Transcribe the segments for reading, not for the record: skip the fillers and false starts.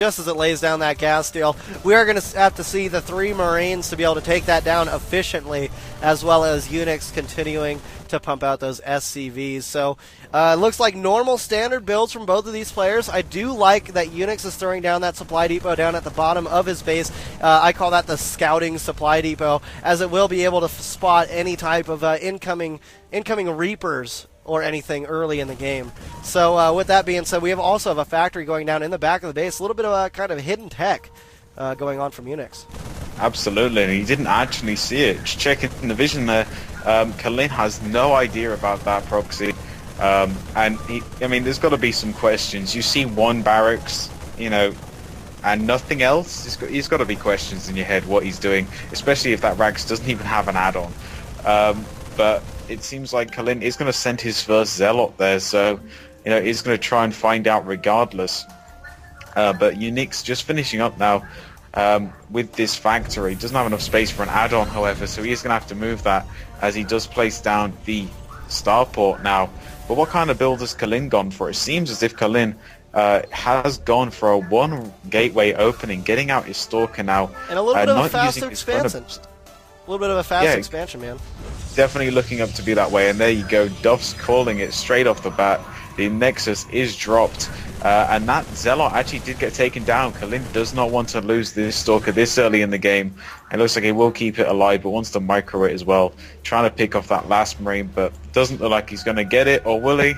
Just as it lays down that gas deal, we are going to have to see the 3 Marines to be able to take that down efficiently, as well as Unix continuing to pump out those SCVs. So it looks like normal standard builds from both of these players. I do like that Unix is throwing down that supply depot down at the bottom of his base. I call that the scouting supply depot, as it will be able to spot any type of incoming Reapers or anything early in the game. So with that being said, we also have a factory going down in the back of the base. A little bit of a kind of hidden tech going on from Unix. Absolutely, and he didn't actually see it. Just checking the vision there, Kalin has no idea about that proxy. And there's got to be some questions. You see one barracks, and nothing else. He's got to be questions in your head what he's doing, especially if that Rax doesn't even have an add-on. But it seems like Kalin is going to send his first Zealot there, so he's going to try and find out regardless. But Unix just finishing up now with this factory. Doesn't have enough space for an add-on, however, so he is going to have to move that as he does place down the starport now. But what kind of build has Kalin gone for? It seems as if Kalin has gone for a 1 gateway opening, getting out his Stalker now. And a little bit of a fast expansion. A little bit of a fast expansion, man. Definitely looking up to be that way, and there you go. Duff's calling it straight off the bat. The Nexus is dropped, and that Zealot actually did get taken down. Kalin does not want to lose this Stalker this early in the game. It looks like he will keep it alive, but wants to micro it as well. Trying to pick off that last Marine, but doesn't look like he's going to get it, or will he?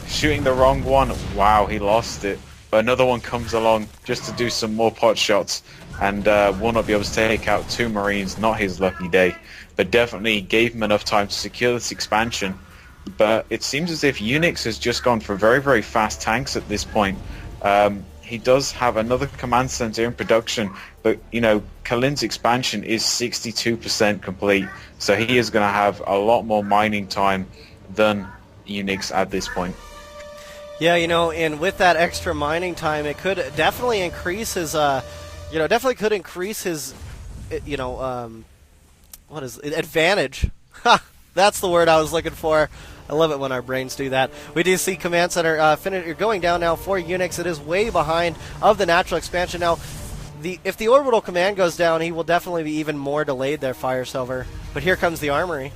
Shooting the wrong one. Wow, he lost it. But another one comes along just to do some more pot shots, and will not be able to take out 2 Marines. Not his lucky day, but definitely gave him enough time to secure this expansion. But it seems as if Unix has just gone for very, very fast tanks at this point. He does have another command center in production, but Kalin's expansion is 62% complete, so he is going to have a lot more mining time than Unix at this point. Yeah, and with that extra mining time, it could definitely increase his, advantage. Ha! That's the word I was looking for. I love it when our brains do that. We do see command center going down now for Unix. It is way behind of the natural expansion. Now, if the orbital command goes down, he will definitely be even more delayed there, Fire Silver. But here comes the armory.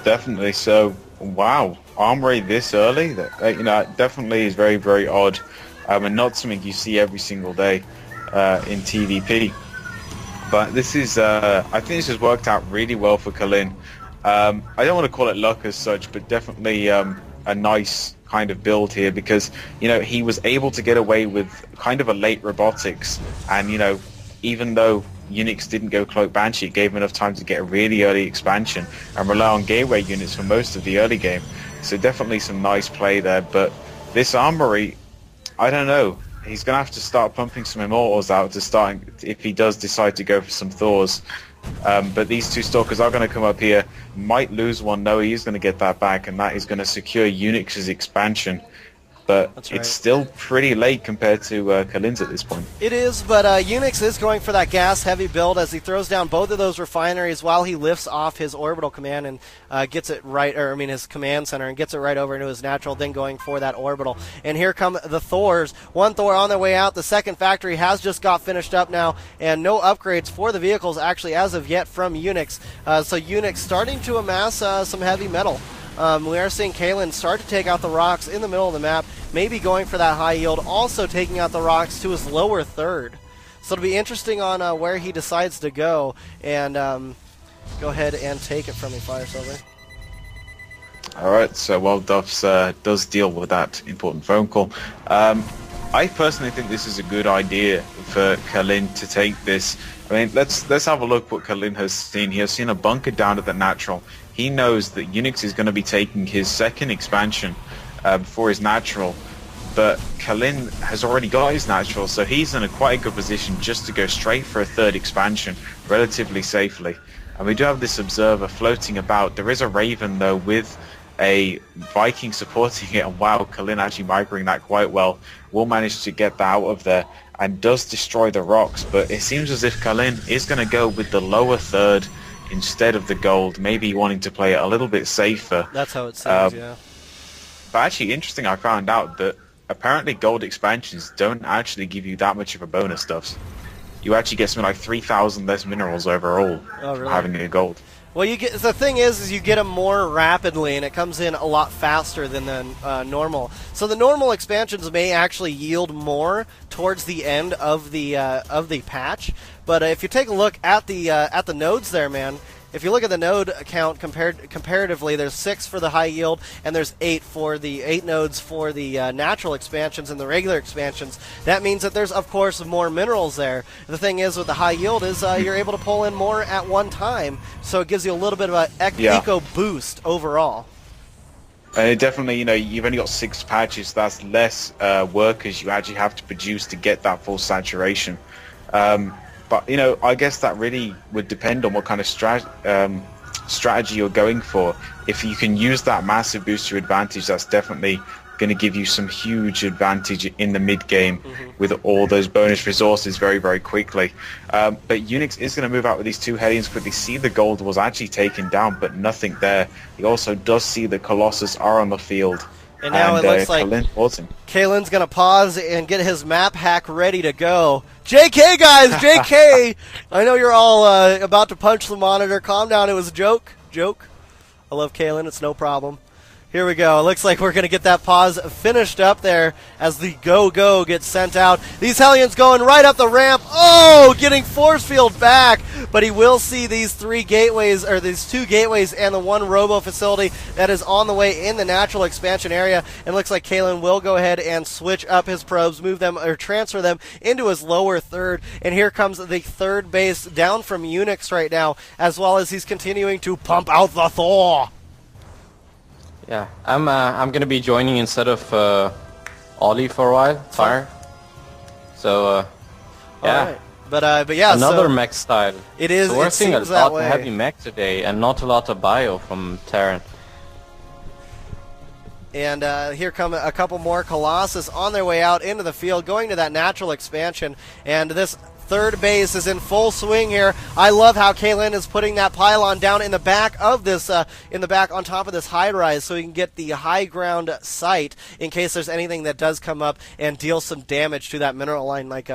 Definitely. So, wow, armory this early? That definitely is very, very odd, and not something you see every single day in TVP. But this is, I think this has worked out really well for Kalin. I don't want to call it luck as such, but definitely a nice kind of build here, because he was able to get away with kind of a late robotics, and even though Unix didn't go Cloak Banshee, it gave him enough time to get a really early expansion and rely on gateway units for most of the early game. So definitely some nice play there. But this armory, I don't know. He's going to have to start pumping some Immortals out to start if he does decide to go for some Thors. But these 2 Stalkers are going to come up here. Might lose one. No, he is going to get that back, and that is going to secure Unix's expansion. But it's still pretty late compared to Kalin's at this point. It is, but Unix is going for that gas-heavy build as he throws down both of those refineries while he lifts off his orbital command and gets it right, his command center, and gets it right over into his natural, then going for that orbital. And here come the Thors. 1 Thor on their way out. The second factory has just got finished up now, and no upgrades for the vehicles actually as of yet from Unix. So Unix starting to amass some heavy metal. We are seeing Kalin start to take out the rocks in the middle of the map, maybe going for that high yield, also taking out the rocks to his lower third. So it'll be interesting on where he decides to go, and go ahead and take it from me, Fire Silver. Alright, so while Duffs does deal with that important phone call, I personally think this is a good idea for Kalin to take this. Let's have a look what Kalin has seen. He has seen a bunker down at the natural. He knows that Unix is going to be taking his second expansion before his natural, but Kalin has already got his natural, so he's in quite a good position just to go straight for a third expansion relatively safely. And we do have this observer floating about. There is a Raven though with a Viking supporting it, and wow, Kalin actually microing that quite well. Will manage to get that out of there and does destroy the rocks, but it seems as if Kalin is going to go with the lower third instead of the gold, maybe wanting to play it a little bit safer. That's how it seems, yeah. But actually, interesting, I found out that apparently gold expansions don't actually give you that much of a bonus stuffs. You actually get something like 3,000 less minerals overall for having a gold. Well, you get the thing is you get them more rapidly, and it comes in a lot faster than the normal. So the normal expansions may actually yield more towards the end of the patch. But if you take a look at the nodes there, man. If you look at the node count comparatively, there's 6 for the high yield, and there's 8 nodes for the natural expansions and the regular expansions. That means that there's, of course, more minerals there. The thing is with the high yield is you're able to pull in more at one time, so it gives you a little bit of an eco boost overall. And it definitely, you've only got 6 patches. That's less workers you actually have to produce to get that full saturation. But, I guess that really would depend on what kind of strategy you're going for. If you can use that massive boost to your advantage, that's definitely going to give you some huge advantage in the mid-game with all those bonus resources very, very quickly. But Unix is going to move out with these 2 Hellions quickly. See the gold was actually taken down, but nothing there. He also does see the Colossus are on the field. And now it looks like Kalen's going to pause and get his map hack ready to go. JK, guys! JK! I know you're all about to punch the monitor. Calm down. It was a joke. Joke. I love Kalen. It's no problem. Here we go. It looks like we're going to get that pause finished up there as the go-go gets sent out. These Hellions going right up the ramp. Oh, getting force field back. But he will see these 3 gateways, or these 2 gateways and the 1 robo facility that is on the way in the natural expansion area. And looks like Kalen will go ahead and switch up his probes, move them, or transfer them into his lower third. And here comes the 3rd base down from Unix right now, as well as he's continuing to pump out the Thor. Yeah, I'm gonna be joining instead of Ollie for a while. Fire. So yeah. Right. But yeah. Another mech style. It is. So we're it seeing a seems that lot way. of heavy mech today, and not a lot of bio from Terran. And here come a couple more Colossus on their way out into the field, going to that natural expansion. And this 3rd base is in full swing here. I love how Kalen is putting that pylon down in the back of this, on top of this high rise, so he can get the high ground sight in case there's anything that does come up and deal some damage to that mineral line, like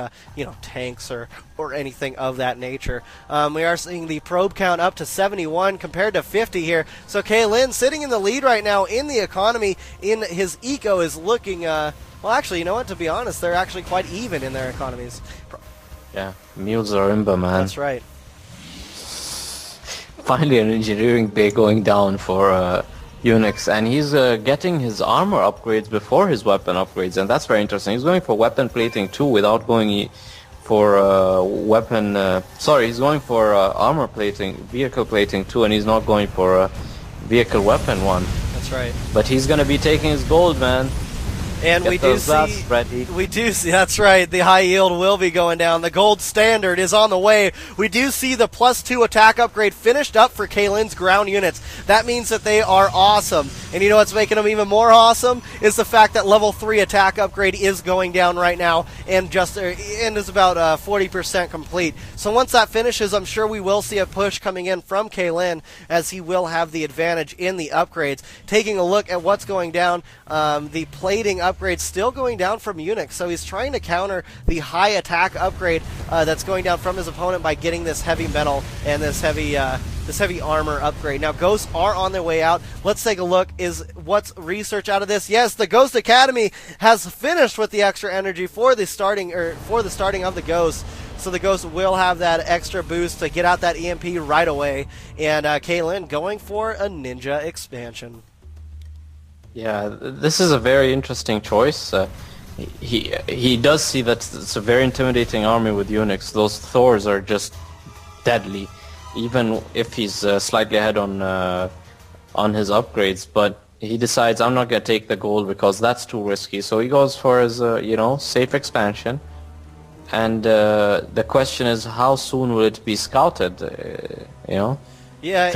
tanks or anything of that nature. We are seeing the probe count up to 71 compared to 50 here. So Kalen sitting in the lead right now in the economy. In his eco is looking. Well, actually, you know what? To be honest, they're actually quite even in their economies. Yeah, mules are imba, man. That's right. Finally an engineering bay going down for Unix, and he's getting his armor upgrades before his weapon upgrades, and that's very interesting. He's going for weapon plating 2 without going for he's going for armor plating, vehicle plating 2, and he's not going for vehicle weapon 1. That's right. But he's gonna be taking his gold, man. And we do see, that's right, the high yield will be going down. The gold standard is on the way. We do see the +2 attack upgrade finished up for Kalen's ground units. That means that they are awesome. And you know what's making them even more awesome is the fact that level 3 attack upgrade is going down right now and is about 40% complete. So once that finishes, I'm sure we will see a push coming in from Kalen, as he will have the advantage in the upgrades. Taking a look at what's going down, the plating upgrade still going down from Unix, so he's trying to counter the high attack upgrade that's going down from his opponent by getting this heavy metal and this heavy armor upgrade. Now ghosts are on their way out. Let's take a look. Is what's research out of this? Yes, the Ghost Academy has finished with the extra energy for the starting of the Ghost. So the Ghost will have that extra boost to get out that EMP right away. And Kalen going for a Ninja expansion. Yeah, this is a very interesting choice. He does see that it's a very intimidating army with Unix. Those Thors are just deadly, even if he's slightly ahead on his upgrades. But he decides, I'm not gonna take the gold because that's too risky. So he goes for his safe expansion. And the question is, how soon will it be scouted? Yeah,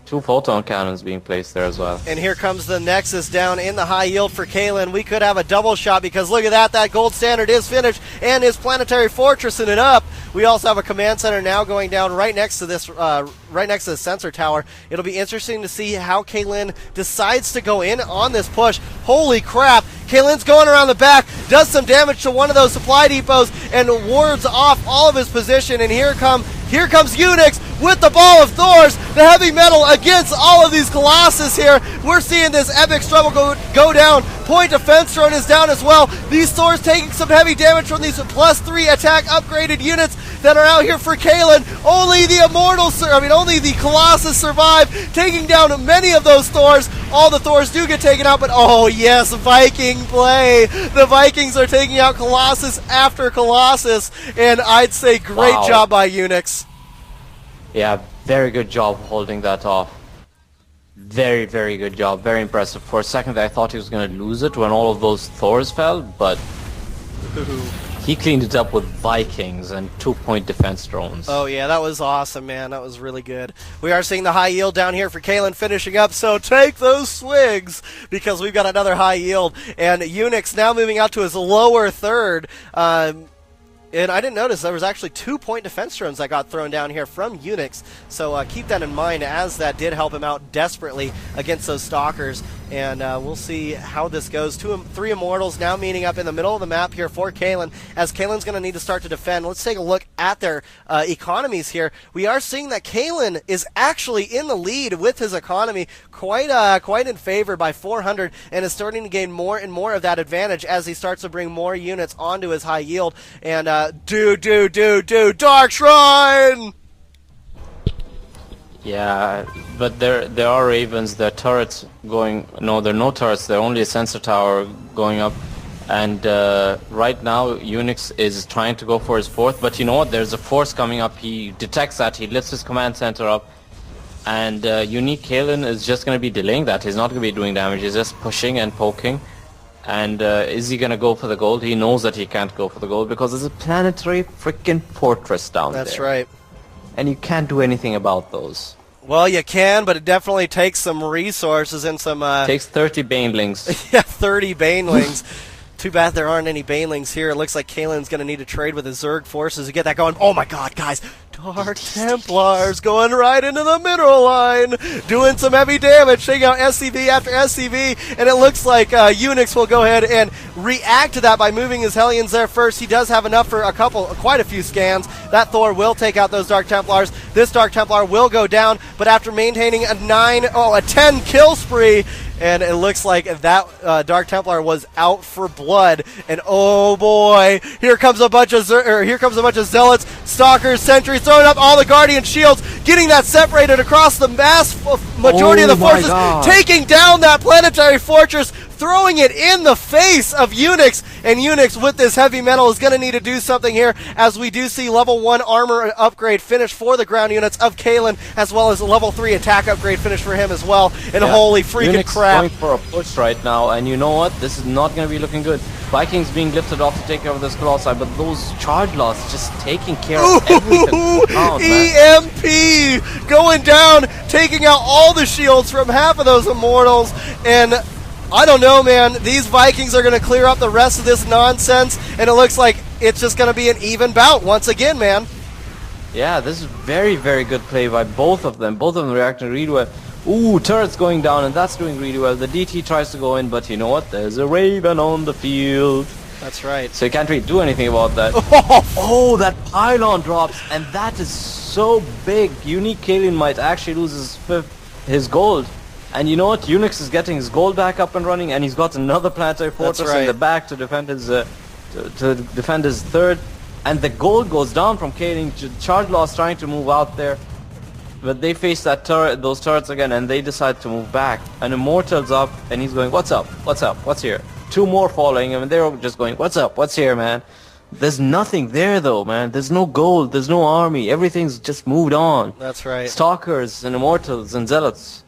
two photon cannons being placed there as well. And here comes the Nexus down in the high yield for Kalen. We could have a double shot because look at that. That gold standard is finished and his planetary fortress in it up. We also have a command center now going down right next to this, right next to the sensor tower. It'll be interesting to see how Kalen decides to go in on this push. Holy crap. Kalen's going around the back, does some damage to one of those supply depots and wards off all of his position. And here comes Unix with the ball of Thors, the heavy metal against all of these Colossus here. We're seeing this epic struggle go down. Point defense drone is down as well. These Thors taking some heavy damage from these +3 attack upgraded units that are out here for Kalen. Only the Colossus survive, taking down many of those Thors. All the Thors do get taken out, but oh yes, Viking play. The Vikings are taking out Colossus after Colossus, and I'd say great job by Unix. Yeah, very good job holding that off. Very, very good job. Very impressive. For a second I thought he was going to lose it when all of those Thors fell, but he cleaned it up with Vikings and 2-point defense drones. Oh yeah, that was awesome, man. That was really good. We are seeing the high yield down here for Kalen finishing up, so take those swigs because we've got another high yield. And Unix now moving out to his lower third. And I didn't notice there was actually 2-point defense drones that got thrown down here from Unix. So keep that in mind, as that did help him out desperately against those Stalkers. And we'll see how this goes. 3 Immortals now meeting up in the middle of the map here for Kalen, as Kalen's going to need to start to defend. Let's take a look at their economies here. We are seeing that Kalen is actually in the lead with his economy, quite in favor by 400, and is starting to gain more and more of that advantage as he starts to bring more units onto his high yield. And Dark Shrine! Yeah, but there are Ravens, there are turrets going... No, there are no turrets, there are only a sensor tower going up. And right now, Unix is trying to go for his 4th, but you know what, there's a force coming up. He detects that, he lifts his command center up, and Unique Kalen is just going to be delaying that. He's not going to be doing damage, he's just pushing and poking. And is he going to go for the gold? He knows that he can't go for the gold because there's a planetary freaking fortress down there. That's right. And you can't do anything about those. Well, you can, but it definitely takes some resources and some... takes 30 banelings. Yeah, 30 banelings. Too bad there aren't any banelings here. It looks like Kalen's going to need to trade with his Zerg forces to get that going. Oh my god, guys! Dark Templars going right into the mineral line, doing some heavy damage, taking out SCV after SCV, and it looks like Unix will go ahead and react to that by moving his Hellions there first. He does have enough for quite a few scans. That Thor will take out those Dark Templars. This Dark Templar will go down, but after maintaining a 10 kill spree, and it looks like that Dark Templar was out for blood. And oh boy, here comes a bunch of Zealots, Stalkers, Sentries, throwing up all the Guardian shields, getting that separated across the majority of the forces, taking down that planetary fortress, throwing it in the face of Unix. And Unix with this heavy metal is going to need to do something here, as we do see level 1 armor upgrade finish for the ground units of Kalen, as well as a level 3 attack upgrade finish for him as well. And holy freaking Unix crap. Going for a push right now, and you know what? This is not going to be looking good. Vikings being lifted off to take care of this Colossi, but those charge loss just taking care of everything. EMP going down, taking out all the shields from half of those Immortals. And I don't know, man. These Vikings are going to clear up the rest of this nonsense, and it looks like it's just going to be an even bout once again, man. Yeah, this is very, very good play by both of them. Both of them reacting really well. Ooh, turret's going down, and that's doing really well. The DT tries to go in, but you know what? There's a Raven on the field. That's right. So you can't really do anything about that. Oh, that pylon drops, and that is so big. Unique Kalen might actually lose his gold. And you know what? Unix is getting his gold back up and running, and he's got another planetary fortress in the back to defend his defend his 3rd. And the gold goes down from Kalen. Charge loss trying to move out there, but they face those turrets again, and they decide to move back. And Immortal's up, and he's going, "What's up? What's up? What's here?" 2 more following him, and they're just going, "What's up? What's here, man?" There's nothing there though, man. There's no gold. There's no army. Everything's just moved on. That's right. Stalkers and Immortals and Zealots.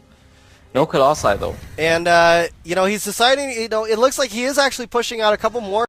No Colossi though. And, he's deciding, it looks like he is actually pushing out a couple more